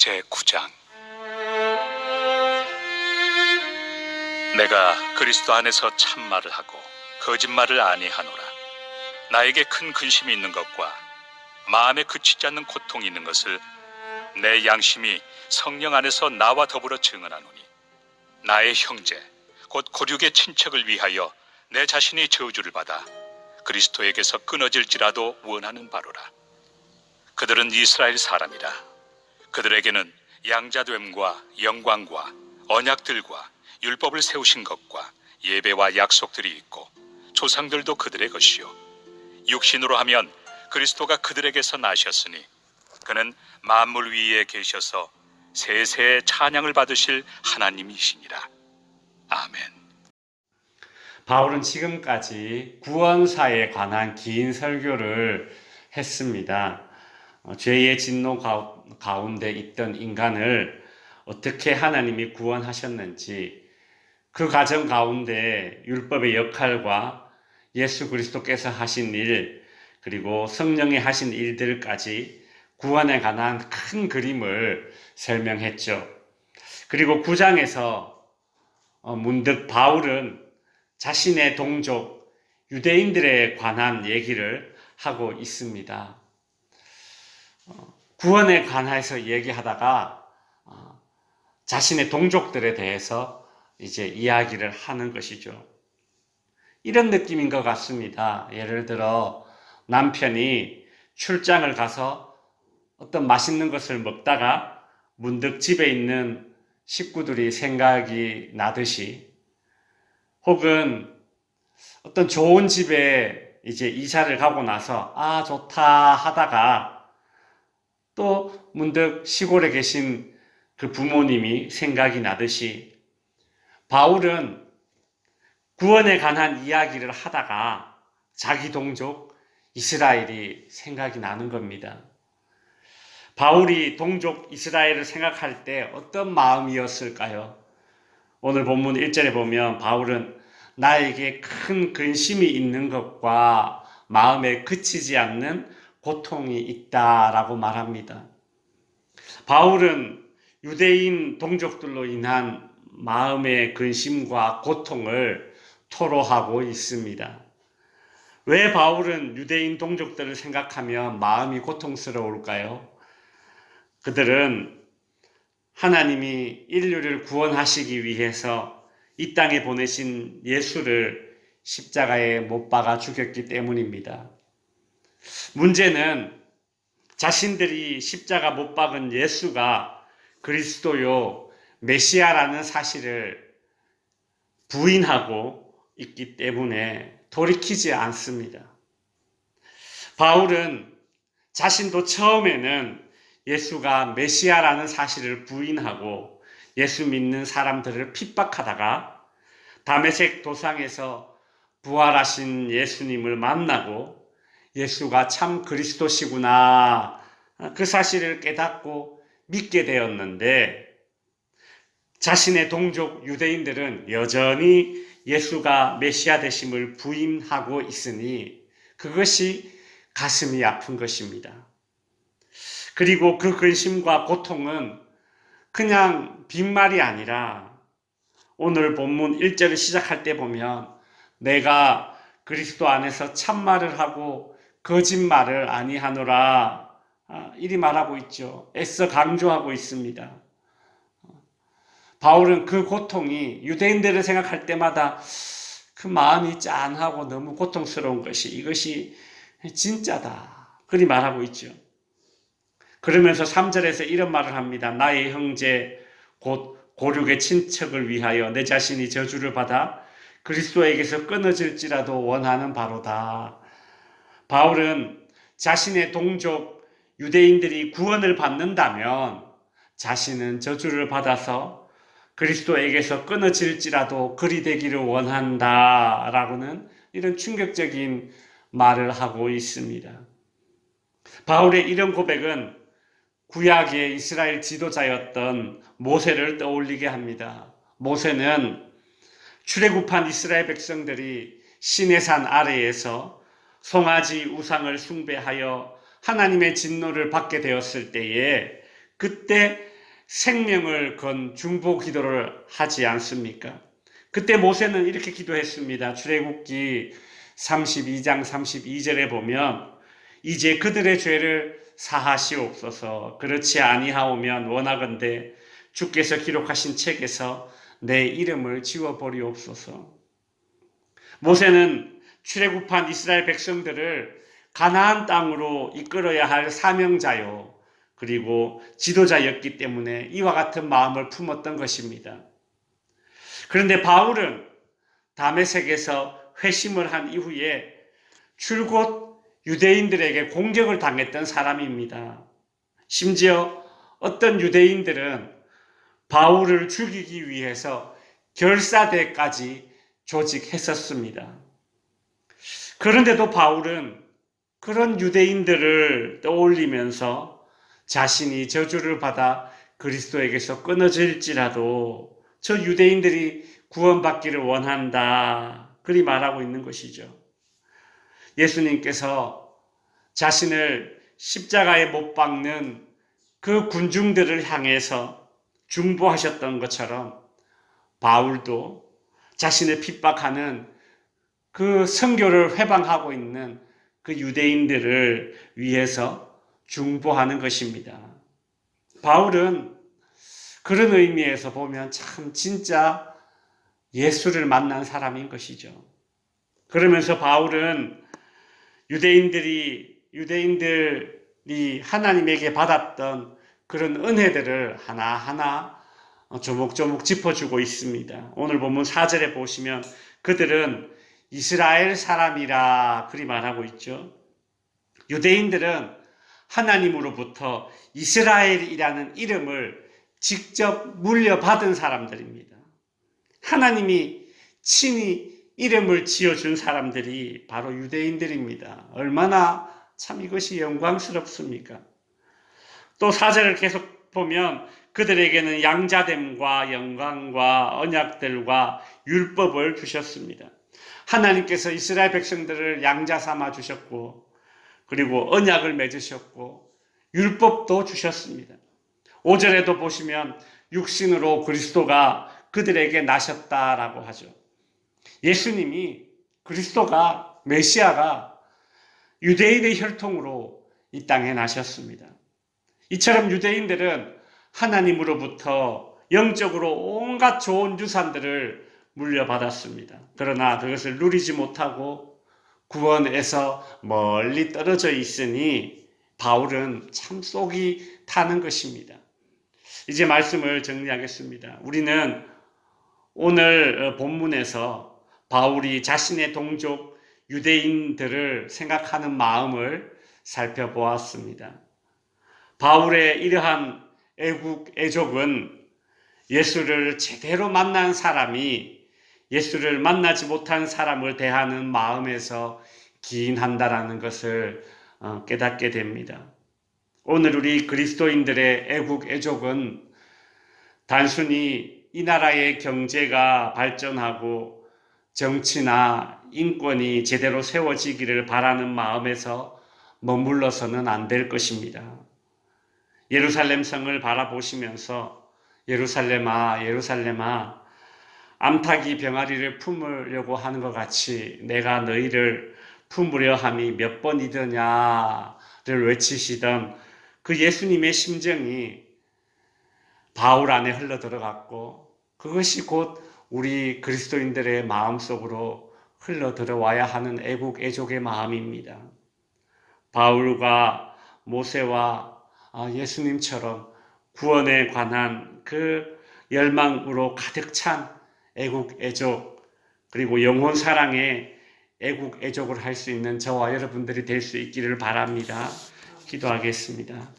제9장. 내가 그리스도 안에서 참말을 하고 거짓말을 아니하노라. 나에게 큰 근심이 있는 것과 마음에 그치지 않는 고통이 있는 것을 내 양심이 성령 안에서 나와 더불어 증언하노니, 나의 형제 곧 고륙의 친척을 위하여 내 자신이 저주를 받아 그리스도에게서 끊어질지라도 원하는 바로라. 그들은 이스라엘 사람이라. 그들에게는 양자됨과 영광과 언약들과 율법을 세우신 것과 예배와 약속들이 있고, 조상들도 그들의 것이요, 육신으로 하면 그리스도가 그들에게서 나셨으니 그는 만물 위에 계셔서 세세의 찬양을 받으실 하나님이시니라. 아멘. 바울은 지금까지 구원사에 관한 긴 설교를 했습니다. 죄의 진노 가운데 있던 인간을 어떻게 하나님이 구원하셨는지, 그 과정 가운데 율법의 역할과 예수 그리스도께서 하신 일, 그리고 성령이 하신 일들까지 구원에 관한 큰 그림을 설명했죠. 그리고 9장에서 문득 바울은 자신의 동족 유대인들에 관한 얘기를 하고 있습니다. 구원에 관해서 얘기하다가 자신의 동족들에 대해서 이제 이야기를 하는 것이죠. 이런 느낌인 것 같습니다. 예를 들어 남편이 출장을 가서 어떤 맛있는 것을 먹다가 문득 집에 있는 식구들이 생각이 나듯이, 혹은 어떤 좋은 집에 이제 이사를 가고 나서 좋다 하다가 또 문득 시골에 계신 그 부모님이 생각이 나듯이, 바울은 구원에 관한 이야기를 하다가 자기 동족 이스라엘이 생각이 나는 겁니다. 바울이 동족 이스라엘을 생각할 때 어떤 마음이었을까요? 오늘 본문 1절에 보면 바울은 나에게 큰 근심이 있는 것과 마음에 그치지 않는 고통이 있다라고 말합니다. 바울은 유대인 동족들로 인한 마음의 근심과 고통을 토로하고 있습니다. 왜 바울은 유대인 동족들을 생각하면 마음이 고통스러울까요? 그들은 하나님이 인류를 구원하시기 위해서 이 땅에 보내신 예수를 십자가에 못 박아 죽였기 때문입니다. 문제는 자신들이 십자가 못 박은 예수가 그리스도요, 메시아라는 사실을 부인하고 있기 때문에 돌이키지 않습니다. 바울은 자신도 처음에는 예수가 메시아라는 사실을 부인하고 예수 믿는 사람들을 핍박하다가 다메섹 도상에서 부활하신 예수님을 만나고 예수가 참 그리스도시구나, 그 사실을 깨닫고 믿게 되었는데, 자신의 동족 유대인들은 여전히 예수가 메시아 되심을 부인하고 있으니 그것이 가슴이 아픈 것입니다. 그리고 그 근심과 고통은 그냥 빈말이 아니라 오늘 본문 1절을 시작할 때 보면 내가 그리스도 안에서 참말을 하고 거짓말을 아니하노라, 이리 말하고 있죠. 애써 강조하고 있습니다. 바울은 그 고통이 유대인들을 생각할 때마다 그 마음이 짠하고 너무 고통스러운 것이, 이것이 진짜다, 그리 말하고 있죠. 그러면서 3절에서 이런 말을 합니다. 나의 형제 곧 고륙의 친척을 위하여 내 자신이 저주를 받아 그리스도에게서 끊어질지라도 원하는 바로다. 바울은 자신의 동족 유대인들이 구원을 받는다면 자신은 저주를 받아서 그리스도에게서 끊어질지라도 그리 되기를 원한다라고는 이런 충격적인 말을 하고 있습니다. 바울의 이런 고백은 구약의 이스라엘 지도자였던 모세를 떠올리게 합니다. 모세는 출애굽한 이스라엘 백성들이 시내산 아래에서 송아지 우상을 숭배하여 하나님의 진노를 받게 되었을 때에, 그때 생명을 건 중보 기도를 하지 않습니까? 그때 모세는 이렇게 기도했습니다. 출애굽기 32장 32절에 보면 이제 그들의 죄를 사하시옵소서. 그렇지 아니하오면 원하건대 주께서 기록하신 책에서 내 이름을 지워버리옵소서. 모세는 출애굽한 이스라엘 백성들을 가나안 땅으로 이끌어야 할 사명자요, 그리고 지도자였기 때문에 이와 같은 마음을 품었던 것입니다. 그런데 바울은 다메섹에서 회심을 한 이후에 줄곧 유대인들에게 공격을 당했던 사람입니다. 심지어 어떤 유대인들은 바울을 죽이기 위해서 결사대까지 조직했었습니다. 그런데도 바울은 그런 유대인들을 떠올리면서 자신이 저주를 받아 그리스도에게서 끊어질지라도 저 유대인들이 구원받기를 원한다, 그리 말하고 있는 것이죠. 예수님께서 자신을 십자가에 못 박는 그 군중들을 향해서 중보하셨던 것처럼 바울도 자신을 핍박하는 그 선교를 회방하고 있는 그 유대인들을 위해서 중보하는 것입니다. 바울은 그런 의미에서 보면 참 진짜 예수를 만난 사람인 것이죠. 그러면서 바울은 유대인들이 하나님에게 받았던 그런 은혜들을 하나하나 조목조목 짚어주고 있습니다. 오늘 본문 4절에 보시면 그들은 이스라엘 사람이라 그리 말하고 있죠. 유대인들은 하나님으로부터 이스라엘이라는 이름을 직접 물려받은 사람들입니다. 하나님이 친히 이름을 지어준 사람들이 바로 유대인들입니다. 얼마나 참 이것이 영광스럽습니까? 또 4절을 계속 보면 그들에게는 양자됨과 영광과 언약들과 율법을 주셨습니다. 하나님께서 이스라엘 백성들을 양자 삼아 주셨고, 그리고 언약을 맺으셨고, 율법도 주셨습니다. 5절에도 보시면 육신으로 그리스도가 그들에게 나셨다라고 하죠. 예수님이, 그리스도가, 메시아가 유대인의 혈통으로 이 땅에 나셨습니다. 이처럼 유대인들은 하나님으로부터 영적으로 온갖 좋은 유산들을 물려받았습니다. 그러나 그것을 누리지 못하고 구원에서 멀리 떨어져 있으니 바울은 참 속이 타는 것입니다. 이제 말씀을 정리하겠습니다. 우리는 오늘 본문에서 바울이 자신의 동족 유대인들을 생각하는 마음을 살펴보았습니다. 바울의 이러한 애국애족은 예수를 제대로 만난 사람이 예수를 만나지 못한 사람을 대하는 마음에서 기인한다라는 것을 깨닫게 됩니다. 오늘 우리 그리스도인들의 애국애족은 단순히 이 나라의 경제가 발전하고 정치나 인권이 제대로 세워지기를 바라는 마음에서 머물러서는 안 될 것입니다. 예루살렘 성을 바라보시면서 예루살렘아 예루살렘아 암탉이 병아리를 품으려고 하는 것 같이 내가 너희를 품으려 함이 몇 번이더냐를 외치시던 그 예수님의 심정이 바울 안에 흘러 들어갔고, 그것이 곧 우리 그리스도인들의 마음속으로 흘러 들어와야 하는 애국애족의 마음입니다. 바울과 모세와 예수님처럼 구원에 관한 그 열망으로 가득 찬 애국애족, 그리고 영혼 사랑의 애국애족을 할 수 있는 저와 여러분들이 될 수 있기를 바랍니다. 기도하겠습니다.